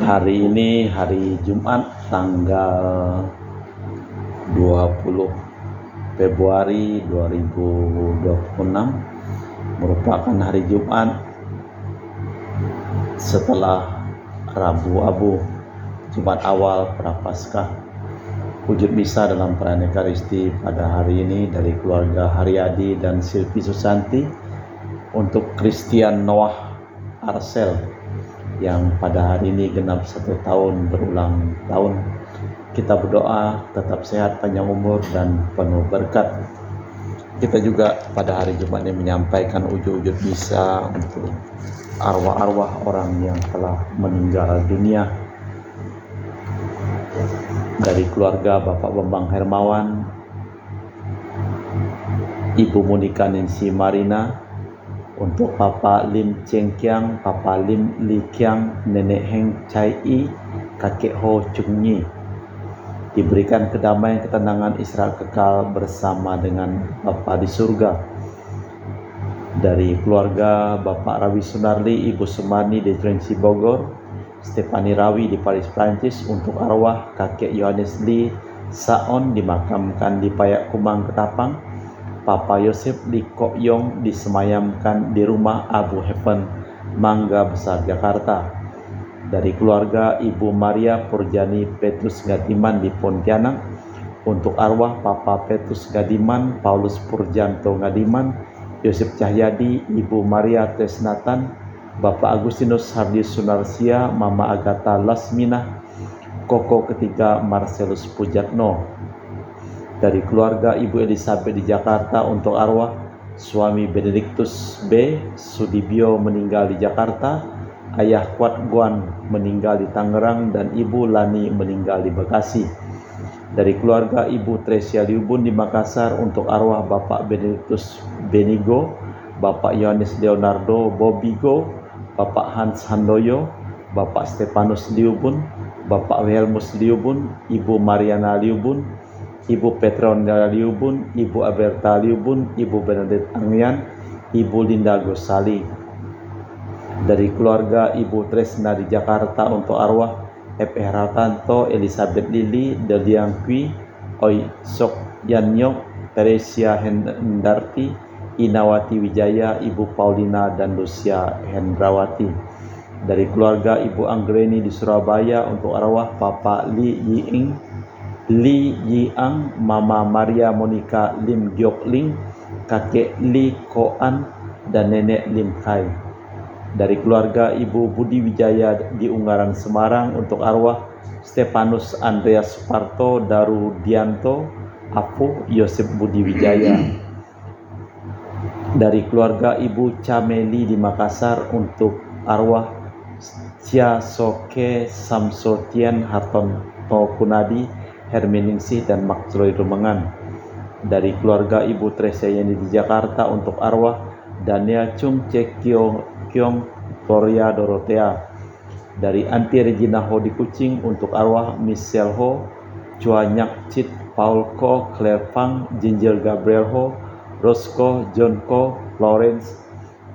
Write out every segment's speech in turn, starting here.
Hari ini hari Jumat tanggal 20 Februari 2026 merupakan hari Jumat setelah Rabu Abu, Jumat awal Prapaskah. Wujud misa dalam perayaan Ekaristi pada hari ini dari keluarga Haryadi dan Silvi Susanti untuk Christian Noah Arsel yang pada hari ini genap 1 tahun berulang tahun. Kita berdoa tetap sehat, panjang umur, dan penuh berkat. Kita juga pada hari Jumat ini menyampaikan ujud-ujud misa untuk arwah-arwah orang yang telah meninggal dunia. Dari keluarga Bapak Bambang Hermawan, Ibu Monika Nancy Marina, untuk Papa Lim Cheng Kiang, Papa Lim Li Kiang, Nenek Heng Chai I, Kakek Ho Chung Nyi. Diberikan kedamaian, ketenangan, istirahat kekal bersama dengan Bapa di surga. Dari keluarga Bapak Rawi Sunarli, Ibu Sumani di Trenci Bogor, Stefani Rawi di Paris, Prancis, untuk arwah Kakek Yohanes Lee Saon dimakamkan di Payak Kumang, Ketapang. Papa Yosef Lee Kok Yong disemayamkan di rumah Abu Heaven, Mangga Besar, Jakarta. Dari keluarga Ibu Maria Purjani Petrus Gadiman di Pontianak, untuk arwah Papa Petrus Gadiman, Paulus Purjanto Gadiman, Yosef Cahyadi, Ibu Maria Tresnatan, Bapak Agustinus Hardius Sunarsia, Mama Agatha Lasminah, Koko ketiga Marcelus Pujatno. Dari keluarga Ibu Elizabeth di Jakarta, untuk arwah suami Benediktus B. Sudibyo meninggal di Jakarta, Ayah Kuat Guan meninggal di Tangerang, dan Ibu Lani meninggal di Bekasi. Dari keluarga Ibu Tresia Liubun di Makassar, untuk arwah Bapak Benediktus Benigo, Bapak Yohanes Leonardo Bobigo, Bapak Hans Handoyo, Bapak Stefanus Liubun, Bapak Wilhelmus Liubun, Ibu Mariana Liubun, Ibu Petronella Liubun, Ibu Alberta Liubun, Ibu Bernadette Angyan, Ibu Linda Gosali. Dari keluarga Ibu Tresna di Jakarta, untuk arwah F. Heratanto, Elizabeth Lili, Deliang Kui, Oi Sok Yanyok, Teresia Hendarti, Inawati Wijaya, Ibu Paulina, dan Lucia Hendrawati. Dari keluarga Ibu Anggreni di Surabaya, untuk arwah Papa Li Yiang, Mama Maria Monica Lim Gyok Ling, Kakek Li Koan, dan Nenek Lim Kai. Dari keluarga Ibu Budi Wijaya di Ungaran, Semarang, untuk arwah Stefanus Andreas Suparto, Daru Dianto, Apu Yosef Budi Wijaya. Dari keluarga Ibu Cameli di Makassar, untuk arwah Cia Soke Samsotien Hartonto Kunadi, Herminingsih, dan Maksroy Rumengan. Dari keluarga Ibu Tresia Yeni di Jakarta, untuk arwah Daniel Chung Cek Kyong Gloria Dorothea. Dari Anti Regina Ho di Kucing, untuk arwah Michelle Ho, Chua Nyak Chit, Paul Ko, Claire Fang, Ginger Gabriel Ho, Rosco, John Ko, Florence,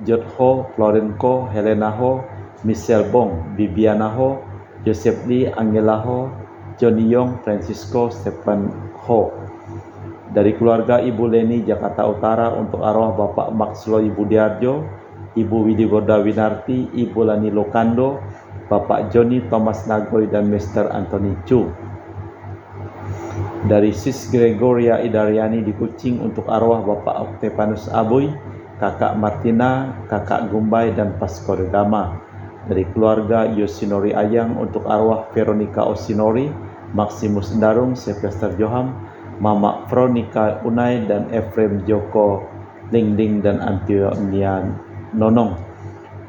Jod Ho, Florence Ko, Helena Ho, Michelle Bong, Bibiana Ho, Joseph Lee, Angela Ho, Johnny Yong, Francisco, Stephen Ho. Dari keluarga Ibu Leni Jakarta Utara, untuk arwah Bapak Maxloy Budiarjo, Ibu Widigoda Winarti, Ibu Lani Lokando, Bapak Johnny Thomas Nagoy, dan Mr. Anthony Chu. Dari Sis Gregoria Idaryani di Kucing, untuk arwah Bapak Octavianus Aboy, Kakak Martina, Kakak Gumbay, dan Pastor Gama. Dari keluarga Yosinori Ayang, untuk arwah Veronica Osinori, Maximus Darung, Sylvester Joham, Mama Veronica Unai, dan Efrem Joko Lingding, dan Antonia Nonong.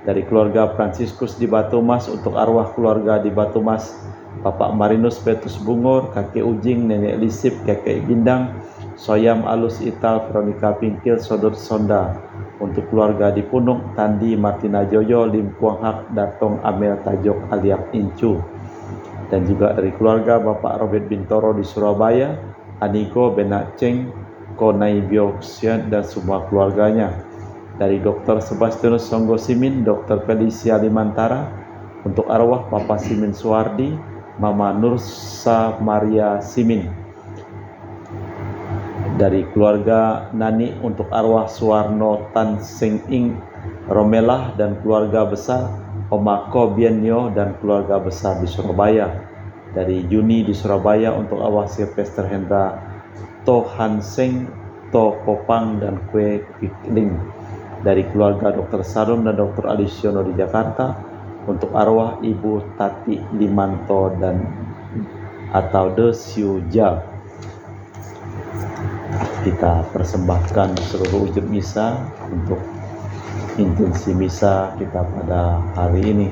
Dari keluarga Franciscus di Batumas, untuk arwah keluarga di Batumas, Bapak Marinus Petrus Bungor, Kakek Ujing, Nenek Lisip, Kakek Gindang, Soyam Alus Ital, Veronica Pingkil, Sodor Sonda. Untuk keluarga di Punuk, Tandi Martina Joyo, Lim Kuang Hak, Datong Amel Tajok Aliak Incu. Dan juga dari keluarga Bapak Robert Bintoro di Surabaya, Anigo Benak Ceng, Konai Bioksian, dan semua keluarganya. Dari Dr. Sebastianus Songgosimin, Dr. Felicia Limantara, untuk arwah Papa Simin Suwardi, Mama Nursa Maria Simin. Dari keluarga Nani untuk arwah Suwarno Tan Seng Ing Romelah dan keluarga besar, Oma Ko Bienyo dan keluarga besar di Surabaya. Dari Juni di Surabaya untuk arwah Sylvester Hendra To Han Seng To Kopang dan Kue Kwikling. Dari keluarga Dr. Sarum dan Dr. Alisiono di Jakarta untuk arwah Ibu Tati Limanto dan atau De Syuja. Kita persembahkan seluruh wujud misa untuk intensi misa kita pada hari ini.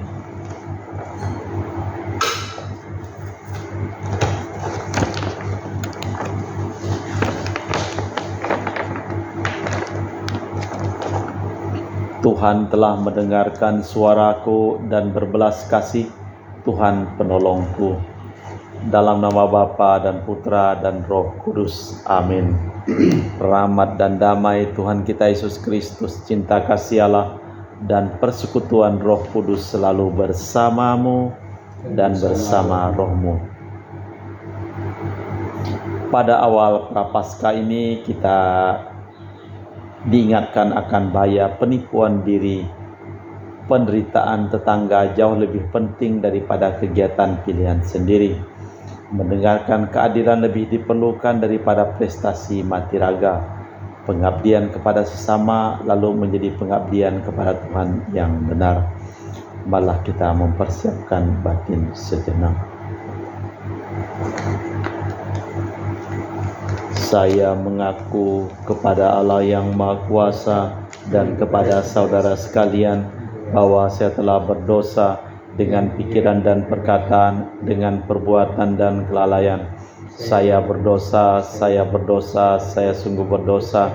Tuhan telah mendengarkan suaraku dan berbelas kasih, Tuhan penolongku. Dalam nama Bapa dan Putra dan Roh Kudus. Amin. Rahmat dan damai Tuhan kita Yesus Kristus, cinta kasih Allah, dan persekutuan Roh Kudus selalu bersamamu dan bersama rohmu. Pada awal Prapaskah ini kita diingatkan akan bahaya penipuan diri. Penderitaan tetangga jauh lebih penting daripada kegiatan pilihan sendiri. Mendengarkan keadilan lebih diperlukan daripada prestasi mati raga. Pengabdian kepada sesama lalu menjadi pengabdian kepada Tuhan yang benar. Malah kita mempersiapkan batin sejenak. Saya mengaku kepada Allah yang Maha Kuasa dan kepada saudara sekalian bahwa saya telah berdosa dengan pikiran dan perkataan, dengan perbuatan dan kelalaian. Saya berdosa, saya sungguh berdosa.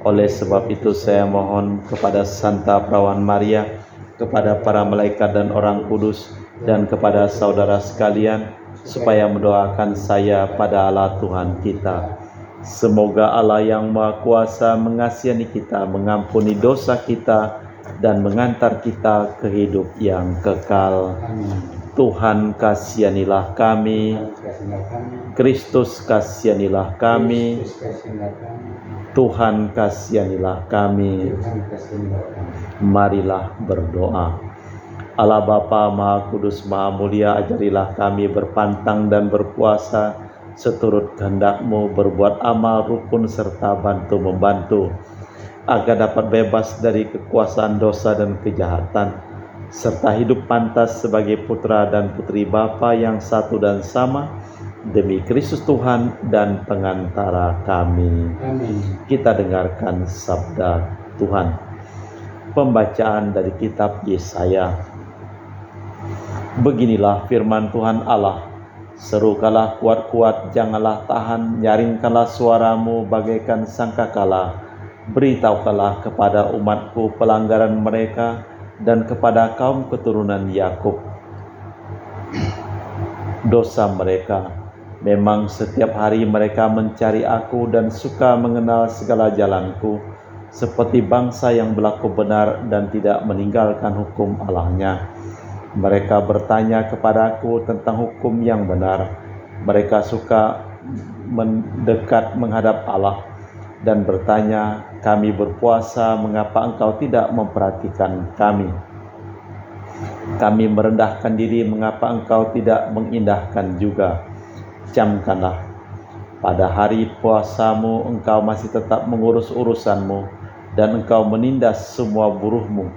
Oleh sebab itu saya mohon kepada Santa Perawan Maria, kepada para malaikat dan orang kudus, dan kepada saudara sekalian, supaya mendoakan saya pada Allah Tuhan kita. Semoga Allah yang Maha Kuasa mengasihi kita, mengampuni dosa kita, dan mengantar kita ke hidup yang kekal. Tuhan kasihanilah kami, Kristus kasihanilah kami, Tuhan kasihanilah kami. Marilah berdoa. Allah Bapa Maha Kudus Maha Mulia, ajarilah kami berpantang dan berpuasa seturut kehendak-Mu, berbuat amal rukun serta bantu-membantu, agar dapat bebas dari kekuasaan dosa dan kejahatan, serta hidup pantas sebagai putra dan putri Bapa yang satu dan sama, demi Kristus Tuhan dan pengantara kami. Amin. Kita dengarkan sabda Tuhan. Pembacaan dari kitab Yesaya. Beginilah firman Tuhan Allah. Serukanlah kuat-kuat, janganlah tahan, nyaringkanlah suaramu bagaikan sangkakala. Beritahukanlah kepada umatku pelanggaran mereka dan kepada kaum keturunan Yakub dosa mereka. Memang setiap hari mereka mencari aku dan suka mengenal segala jalanku, seperti bangsa yang berlaku benar dan tidak meninggalkan hukum Allahnya. Mereka bertanya kepadaku tentang hukum yang benar. Mereka suka mendekat menghadap Allah dan bertanya, kami berpuasa, mengapa engkau tidak memperhatikan kami? Kami merendahkan diri, mengapa engkau tidak mengindahkan juga? Camkanlah, pada hari puasamu engkau masih tetap mengurus urusanmu, dan engkau menindas semua buruhmu.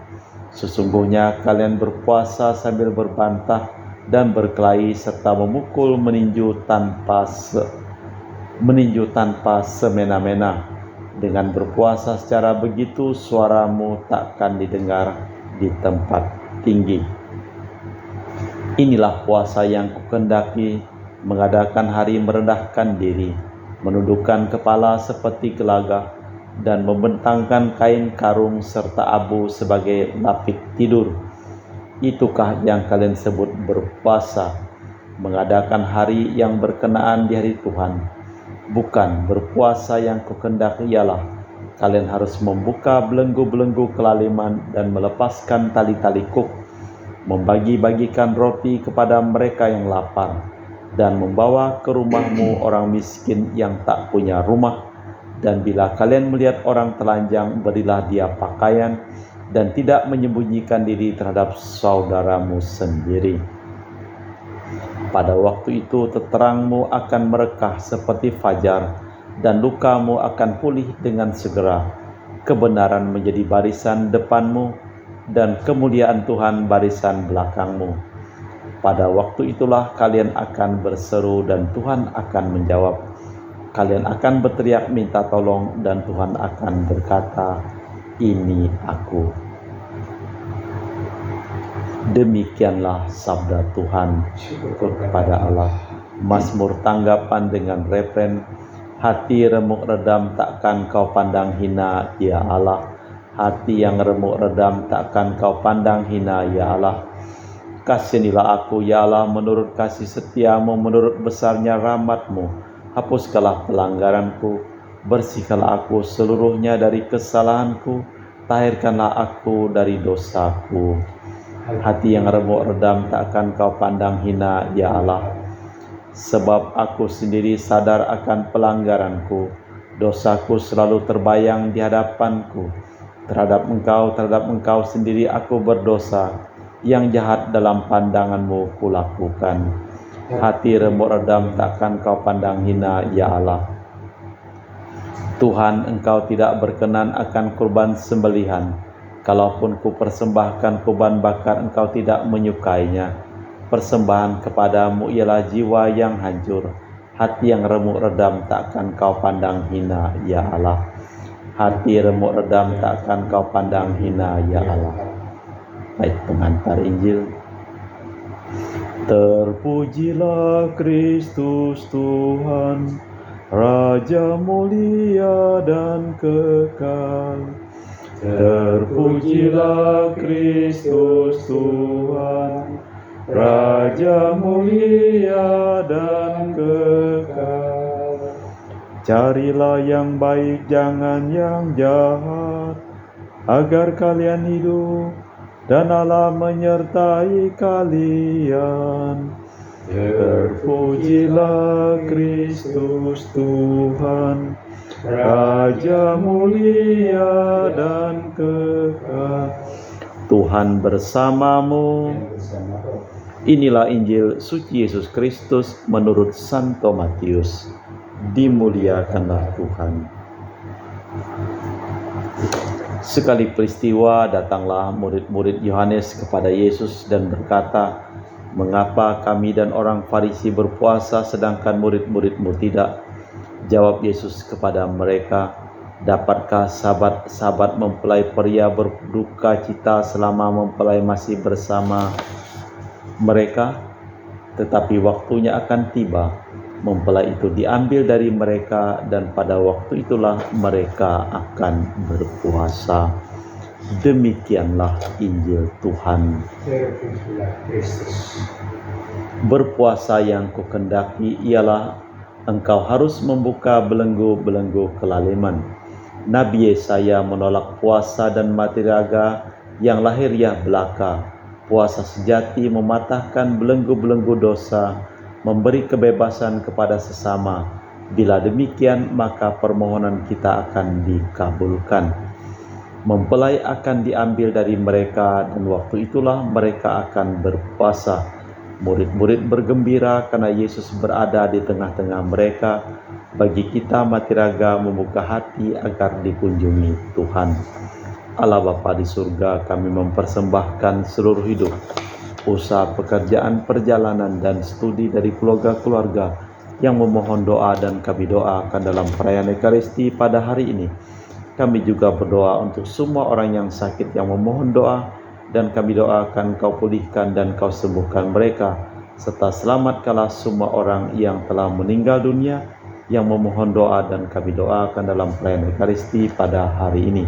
Sesungguhnya kalian berpuasa sambil berbantah dan berkelahi serta memukul meninju tanpa semena-mena. Dengan berpuasa secara begitu, suaramu takkan didengar di tempat tinggi. Inilah puasa yang kukendaki, mengadakan hari merendahkan diri, menundukkan kepala seperti gelagah, dan membentangkan kain karung serta abu sebagai lapik tidur. Itukah yang kalian sebut berpuasa, mengadakan hari yang berkenaan di hari Tuhan? Bukan, berpuasa yang kukendaki ialah kalian harus membuka belenggu-belenggu kelaliman dan melepaskan tali-tali kuk. membagi-bagikan roti kepada mereka yang lapar, dan membawa ke rumahmu orang miskin yang tak punya rumah. Dan bila kalian melihat orang telanjang, berilah dia pakaian, dan tidak menyembunyikan diri terhadap saudaramu sendiri. Pada waktu itu terangmu akan merekah seperti fajar, dan lukamu akan pulih dengan segera. Kebenaran menjadi barisan depanmu, dan kemuliaan Tuhan barisan belakangmu. Pada waktu itulah kalian akan berseru dan Tuhan akan menjawab. Kalian akan berteriak minta tolong dan Tuhan akan berkata, "Ini aku." Demikianlah sabda Tuhan. Kepada Allah. Mazmur tanggapan dengan refren, hati remuk redam takkan kau pandang hina, ya Allah. Hati yang remuk redam takkan kau pandang hina, ya Allah. Kasihanilah aku, ya Allah, menurut kasih setiamu, menurut besarnya rahmat-Mu. Hapuskanlah pelanggaranku, bersihkanlah aku seluruhnya dari kesalahanku, tahirkanlah aku dari dosaku. Hati yang remuk redam takkan kau pandang hina, ya Allah. Sebab aku sendiri sadar akan pelanggaranku, dosaku selalu terbayang di hadapanku. Terhadap engkau sendiri aku berdosa, yang jahat dalam pandangan-Mu kulakukan. Hati remuk redam takkan kau pandang hina, ya Allah. Tuhan, Engkau tidak berkenan akan kurban sembelihan. Kalaupun ku persembahkan kurban bakar, Engkau tidak menyukainya. Persembahan kepadamu ialah jiwa yang hancur. Hati yang remuk redam takkan kau pandang hina, ya Allah. Hati remuk redam takkan kau pandang hina, ya Allah. Baik, pengantar Injil. Terpujilah Kristus Tuhan, Raja mulia dan kekal. Terpujilah Kristus Tuhan, Raja mulia dan kekal. Carilah yang baik, jangan yang jahat, agar kalian hidup dan Allah menyertai kalian. Terpujilah Kristus Tuhan, Raja mulia dan kekal. Tuhan bersamamu. Inilah Injil suci Yesus Kristus menurut Santo Matius. Dimuliakanlah Tuhan. Sekali peristiwa datanglah murid-murid Yohanes kepada Yesus dan berkata, "Mengapa kami dan orang Farisi berpuasa sedangkan murid-murid-Mu tidak?" Jawab Yesus kepada mereka, "Dapatkah sahabat mempelai pria berduka cita selama mempelai masih bersama mereka? Tetapi waktunya akan tiba, mempelai itu diambil dari mereka, dan pada waktu itulah mereka akan berpuasa." Demikianlah Injil Tuhan. Berpuasa yang kukendaki ialah engkau harus membuka belenggu-belenggu kelaliman. Nabi Yesaya menolak puasa dan mati raga yang lahiriah belaka. Puasa sejati mematahkan belenggu-belenggu dosa, memberi kebebasan kepada sesama. Bila demikian, maka permohonan kita akan dikabulkan. Mempelai akan diambil dari mereka, dan waktu itulah mereka akan berpuasa. Murid-murid bergembira karena Yesus berada di tengah-tengah mereka. Bagi kita mati raga membuka hati agar dikunjungi Tuhan. Allah Bapa di surga, kami mempersembahkan seluruh hidup, usaha, pekerjaan, perjalanan, dan studi dari keluarga-keluarga yang memohon doa, dan kami doakan dalam perayaan Ekaristi pada hari ini. Kami juga berdoa untuk semua orang yang sakit yang memohon doa, dan kami doakan Kau pulihkan dan Kau sembuhkan mereka, serta selamatkanlah semua orang yang telah meninggal dunia yang memohon doa, dan kami doakan dalam perayaan Ekaristi pada hari ini.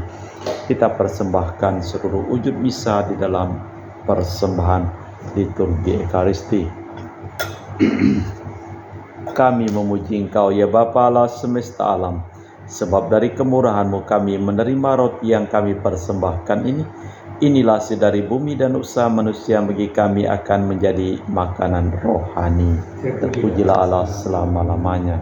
Kita persembahkan seluruh wujud misa di dalam persembahan liturgi Ekaristi. Kami memuji Engkau ya Bapa Allah semesta alam, sebab dari kemurahan-Mu kami menerima roti yang kami persembahkan ini, Inilah dari bumi dan usaha manusia bagi kami akan menjadi makanan rohani. Terpujilah Allah selama-lamanya.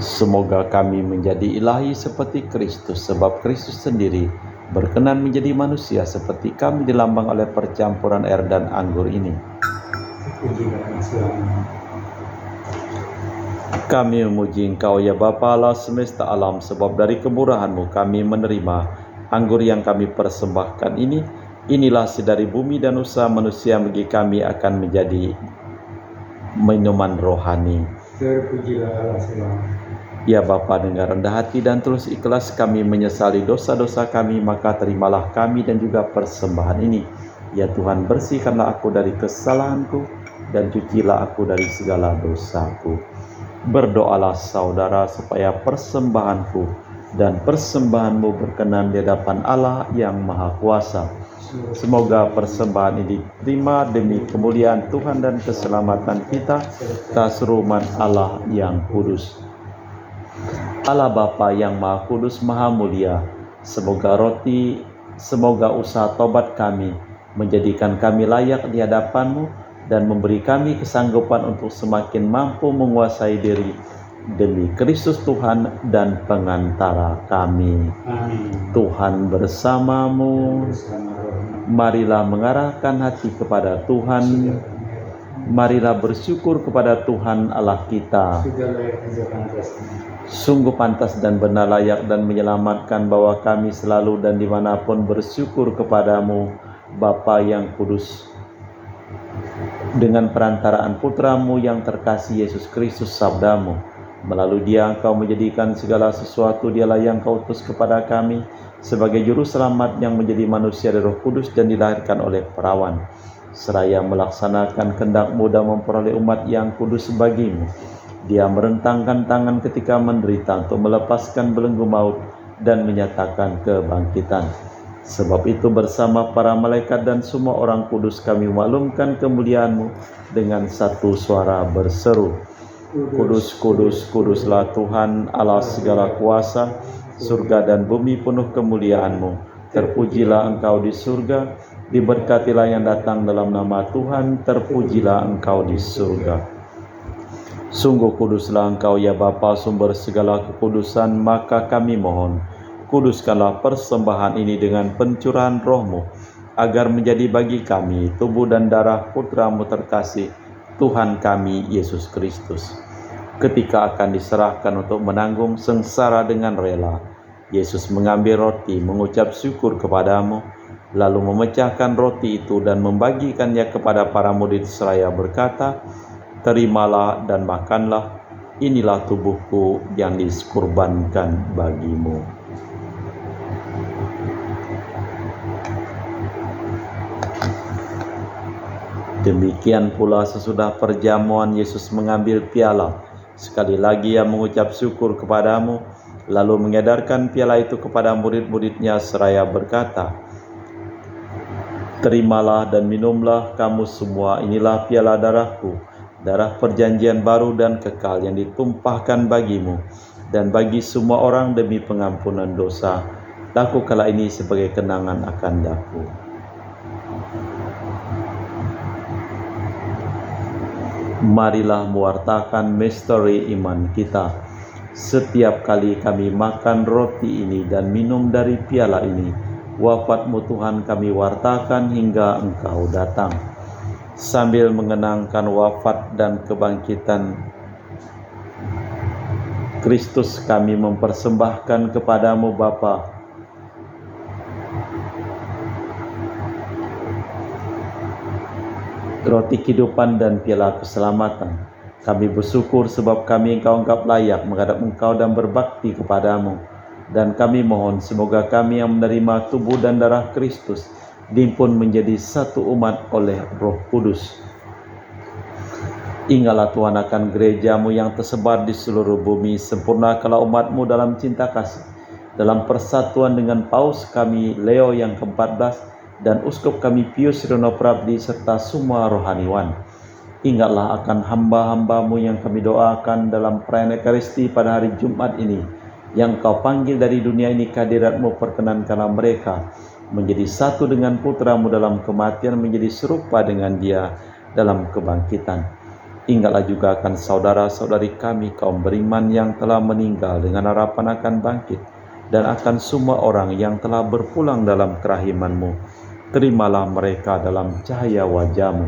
Semoga kami menjadi ilahi seperti Kristus, sebab Kristus sendiri berkenan menjadi manusia seperti kami dilambang oleh percampuran air dan anggur ini. Kami memuji Engkau ya Bapa Allah semesta alam, sebab dari kemurahan-Mu kami menerima anggur yang kami persembahkan ini. Inilah dari bumi dan usaha manusia bagi kami akan menjadi minuman rohani. Terpujilah Allah selama. Ya Bapa, dengan rendah hati dan tulus ikhlas kami menyesali dosa-dosa kami, maka terimalah kami dan juga persembahan ini. Ya Tuhan, bersihkanlah aku dari kesalahanku dan cucilah aku dari segala dosaku. Berdoalah saudara supaya persembahanku dan persembahanmu berkenan di hadapan Allah yang Maha Kuasa. Semoga persembahan ini diterima demi kemuliaan Tuhan dan keselamatan kita, tasruman Allah yang kudus. Allah Bapa yang Maha Kudus, Maha Mulia, semoga usaha tobat kami menjadikan kami layak di hadapan-Mu dan memberi kami kesanggupan untuk semakin mampu menguasai diri demi Kristus Tuhan dan pengantara kami. Amin. Tuhan bersamamu. Marilah mengarahkan hati kepada Tuhan. Marilah bersyukur kepada Tuhan Allah kita. Sungguh pantas dan benar, layak dan menyelamatkan bahwa kami selalu dan dimanapun bersyukur kepadamu, Bapa yang kudus. Dengan perantaraan Putra-Mu yang terkasih Yesus Kristus, sabda-Mu, melalui Dia Engkau menjadikan segala sesuatu. Dialah yang Kau utus kepada kami sebagai juru selamat yang menjadi manusia dari Roh Kudus dan dilahirkan oleh perawan, seraya melaksanakan kehendak-Mu dan memperoleh umat yang kudus bagi-Mu. Dia merentangkan tangan ketika menderita untuk melepaskan belenggu maut dan menyatakan kebangkitan. Sebab itu bersama para malaikat dan semua orang kudus kami maklumkan kemuliaan-Mu dengan satu suara berseru, Kudus, kudus, kuduslah Tuhan Allah segala kuasa, surga dan bumi penuh kemuliaan-Mu. Terpujilah Engkau di surga, diberkatilah yang datang dalam nama Tuhan, terpujilah Engkau di surga. Sungguh kuduslah Engkau ya Bapa, sumber segala kekudusan, maka kami mohon, kuduskanlah persembahan ini dengan pencurahan Roh-Mu, agar menjadi bagi kami tubuh dan darah Putra-Mu terkasih, Tuhan kami Yesus Kristus. Ketika akan diserahkan untuk menanggung sengsara dengan rela, Yesus mengambil roti, mengucap syukur kepada-Mu, lalu memecahkan roti itu dan membagikannya kepada para murid seraya berkata, terimalah dan makanlah, inilah tubuhku yang dikurbankan bagimu. Demikian pula sesudah perjamuan Yesus mengambil piala. Sekali lagi Ia mengucap syukur kepada-Mu, lalu mengedarkan piala itu kepada murid-murid-Nya seraya berkata, terimalah dan minumlah kamu semua, inilah piala darah-Ku, darah perjanjian baru dan kekal yang ditumpahkan bagimu dan bagi semua orang demi pengampunan dosa. Lakukanlah ini sebagai kenangan akan Aku. Marilah mewartakan misteri iman kita. Setiap kali kami makan roti ini dan minum dari piala ini, wafat-Mu Tuhan kami wartakan hingga Engkau datang. Sambil mengenangkan wafat dan kebangkitan Kristus, kami mempersembahkan kepada-Mu Bapa roti kehidupan dan piala keselamatan. Kami bersyukur sebab kami Engkau anggap layak menghadap Engkau dan berbakti kepada-Mu. Dan kami mohon semoga kami yang menerima tubuh dan darah Kristus dihimpun menjadi satu umat oleh Roh Kudus. Ingatlah Tuhan akan gereja-Mu yang tersebar di seluruh bumi. Sempurnakanlah umat-Mu dalam cinta kasih, dalam persatuan dengan Paus kami Leo yang ke-14 dan Uskup kami Pius Rino Prabdi serta semua rohaniwan. Ingatlah akan hamba-hambamu yang kami doakan dalam perayaan Ekaristi pada hari Jumat ini, yang Kau panggil dari dunia ini ke hadirat-Mu. Perkenankanlah mereka menjadi satu dengan Putra-Mu dalam kematian, menjadi serupa dengan Dia dalam kebangkitan. Ingatlah juga akan saudara-saudari kami kaum beriman yang telah meninggal dengan harapan akan bangkit, dan akan semua orang yang telah berpulang dalam kerahiman-Mu. Terimalah mereka dalam cahaya wajah-Mu.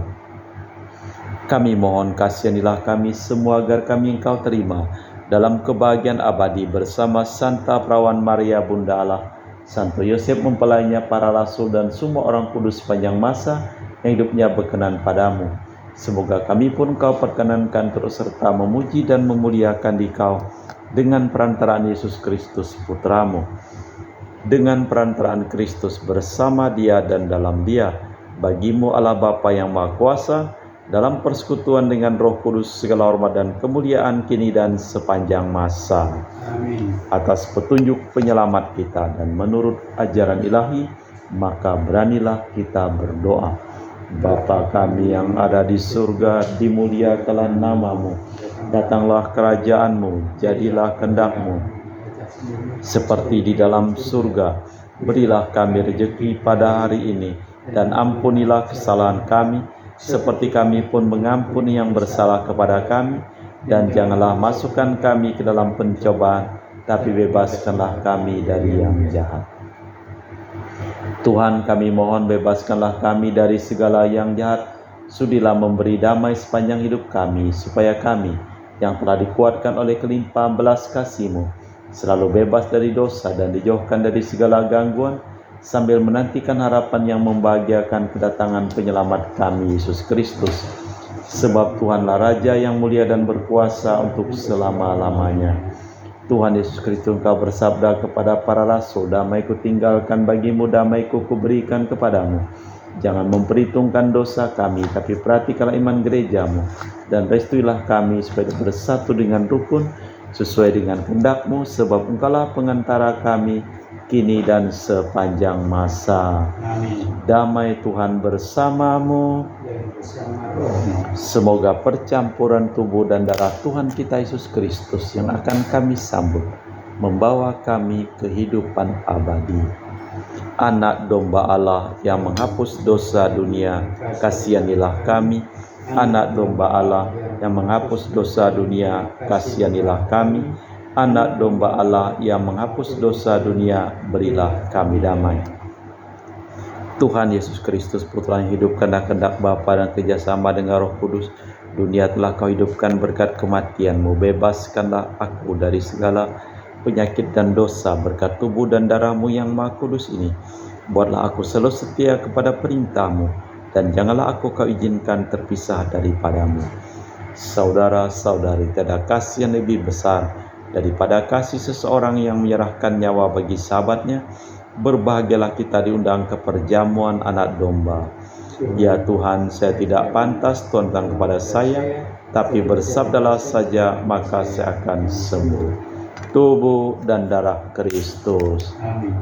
Kami mohon kasihanilah kami semua agar kami Engkau terima dalam kebahagiaan abadi bersama Santa Perawan Maria Bunda Allah, Santo Yosef mempelainya, para rasul, dan semua orang kudus sepanjang masa yang hidupnya berkenan padamu. Semoga kami pun Kau perkenankan terus serta memuji dan memuliakan Dikau dengan perantaraan Yesus Kristus Putra-Mu. Dengan perantaraan Kristus bersama Dia dan dalam Dia, bagi-Mu Allah Bapa yang Maha Kuasa, dalam persekutuan dengan Roh Kudus, segala hormat dan kemuliaan kini dan sepanjang masa. Amin. Atas petunjuk penyelamat kita dan menurut ajaran ilahi, maka beranilah kita berdoa. Bapa kami yang ada di surga, dimuliakanlah nama-Mu. Datanglah kerajaan-Mu, jadilah kehendak-Mu seperti di dalam surga. Berilah kami rezeki pada hari ini, dan ampunilah kesalahan kami, seperti kami pun mengampuni yang bersalah kepada kami. Dan janganlah masukkan kami ke dalam pencobaan, tapi bebaskanlah kami dari yang jahat. Tuhan, kami mohon bebaskanlah kami dari segala yang jahat. Sudilah memberi damai sepanjang hidup kami, supaya kami yang telah dikuatkan oleh kelimpahan belas kasih-Mu selalu bebas dari dosa dan dijauhkan dari segala gangguan, sambil menantikan harapan yang membahagiakan kedatangan penyelamat kami, Yesus Kristus. Sebab Tuhanlah Raja yang mulia dan berkuasa untuk selama-lamanya. Tuhan Yesus Kristus, Engkau bersabda kepada para rasul, damai-Ku tinggalkan bagimu, damai-Ku kuberikan kepadamu. Jangan memperhitungkan dosa kami, tapi perhatikanlah iman gereja-Mu, dan restuilah kami supaya bersatu dengan rukun, sesuai dengan kehendak-Mu, sebab Engkaulah pengantara kami kini dan sepanjang masa. Amin. Damai Tuhan bersamamu. Semoga percampuran tubuh dan darah Tuhan kita Yesus Kristus yang akan kami sambut membawa kami kehidupan abadi. Anak domba Allah yang menghapus dosa dunia, kasihanilah kami. Anak domba Allah yang menghapus dosa dunia, kasihanilah kami. Anak domba Allah yang menghapus dosa dunia, berilah kami damai. Tuhan Yesus Kristus, Putra yang hidup karena kehendak Bapa dan kerjasama dengan Roh Kudus, dunia telah Kau hidupkan berkat kematian-Mu. Bebaskanlah aku dari segala penyakit dan dosa berkat tubuh dan darah-Mu yang Maha Kudus ini. Buatlah aku selalu setia kepada perintah-Mu, dan janganlah aku Kau izinkan terpisah daripada-Mu. Saudara-saudari, tiada kasih yang lebih besar daripada kasih seseorang yang menyerahkan nyawa bagi sahabatnya. Berbahagialah kita diundang ke perjamuan anak domba. Ya Tuhan, saya tidak pantas Tuhan datang kepada saya, tapi bersabdalah saja, maka saya akan sembuh. Tubuh dan darah Kristus. Amin.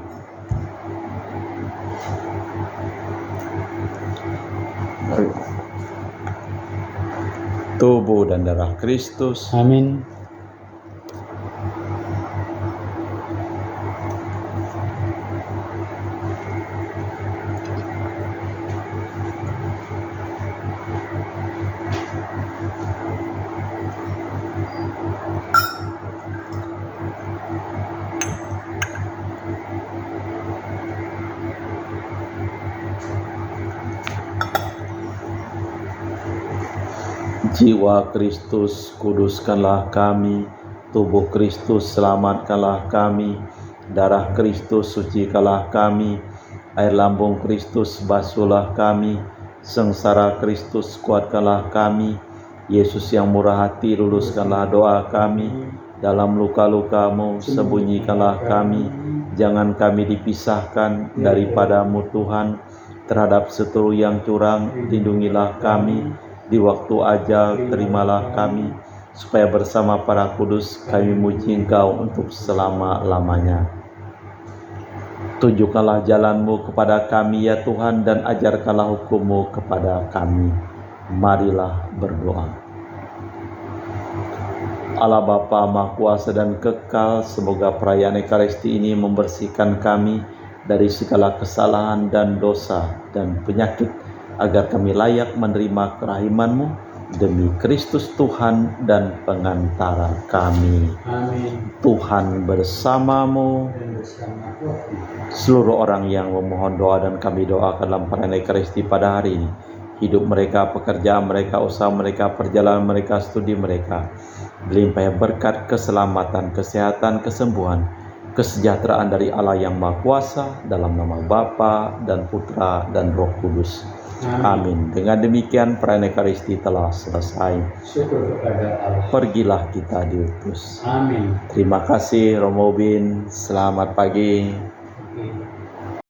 Tubuh dan darah Kristus. Amin. Jiwa Kristus, kuduskanlah kami. Tubuh Kristus, selamatkanlah kami. Darah Kristus, sucikanlah kami. Air lambung Kristus, basuhlah kami. Sengsara Kristus, kuatkanlah kami. Yesus yang murah hati, luluskanlah doa kami. Dalam luka-luka-Mu, sembunyikanlah kami. Jangan kami dipisahkan daripada-Mu Tuhan. Terhadap seteru yang curang, lindungilah kami. Di waktu ajal, terimalah kami, supaya bersama para kudus kami muji Engkau untuk selama-lamanya. Tunjukkanlah jalan-Mu kepada kami, ya Tuhan, dan ajarkanlah hukum-Mu kepada kami. Marilah berdoa. Allah Bapa Maha Kuasa dan Kekal, semoga perayaan Ekaristi ini membersihkan kami dari segala kesalahan dan dosa dan penyakit, agar kami layak menerima kerahiman-Mu demi Kristus Tuhan dan pengantara kami. Amin. Tuhan bersamamu. Dan bersama Tuhan. Seluruh orang yang memohon doa dan kami doakan dalam perayaan Ekaristi pada hari ini, hidup mereka, pekerjaan mereka, usaha mereka, perjalanan mereka, studi mereka, dilimpahi berkat, keselamatan, kesehatan, kesembuhan, kesejahteraan dari Allah yang Maha Kuasa, dalam nama Bapa dan Putra dan Roh Kudus. Amin. Dengan demikian perayaan Ekaristi telah selesai. Syukur kepada Allah. Pergilah kita diutus. Amin. Terima kasih Romo Bin. Selamat pagi. Oke.